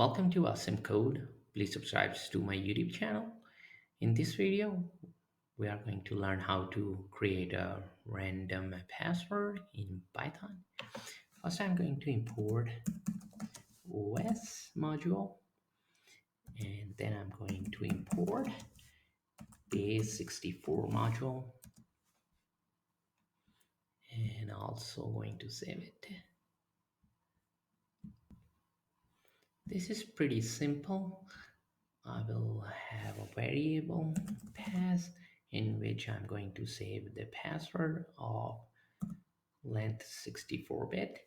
Welcome to Awesome Code. Please subscribe to my YouTube channel. In this video, we are going to learn how to create a random password in Python. First, I'm going to import OS module, and then I'm going to import base64 module, and also going to save it. This is pretty simple. I will have a variable pass in which I'm going to save the password of length 64-bit,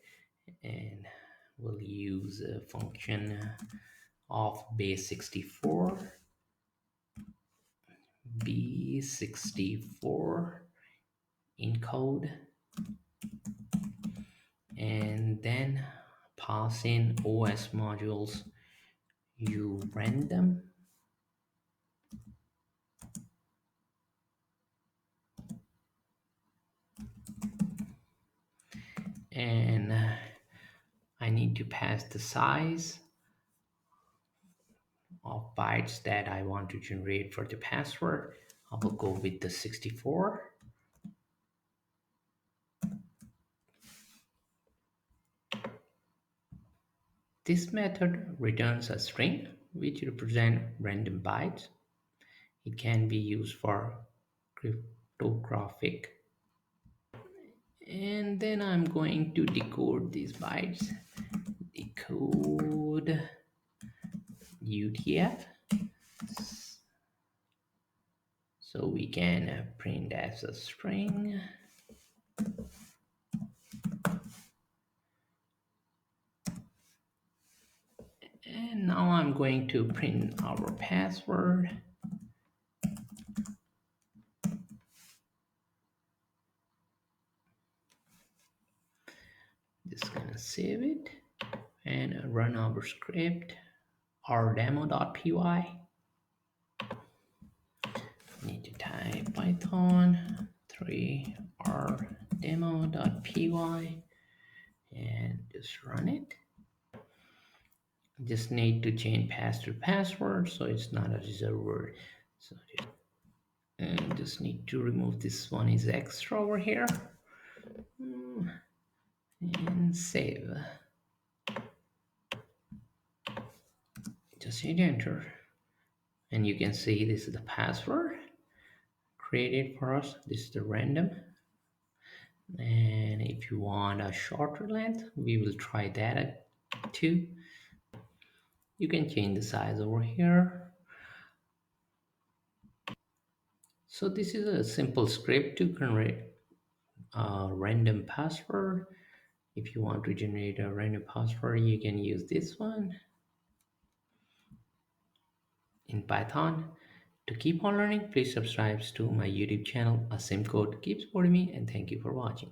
and we'll use a function of base64 b64 encode, and then pass in OS modules u random, and I need to pass the size of bytes that I want to generate for the password. I will go with the 64. This method returns a string which represents random bytes. It can be used for cryptographic. And then I'm going to decode these bytes. Decode UTF. So we can print as a string. And now I'm going to print our password. Just gonna save it and run our script, our demo.py. Need to type python 3 r demo.py and just run it. Just need to change pass to password so it's not a reserved word. So just need to remove this one is extra over here and save. Just hit enter and you can see this is the password created for us. This is the random, and if you want a shorter length we will try that at 2. You can change the size over here. So this is a simple script to generate a random password. If you want to generate a random password, you can use this one in Python. To keep on learning, please subscribe to my YouTube channel. Awesome Code. Keep supporting me, and thank you for watching.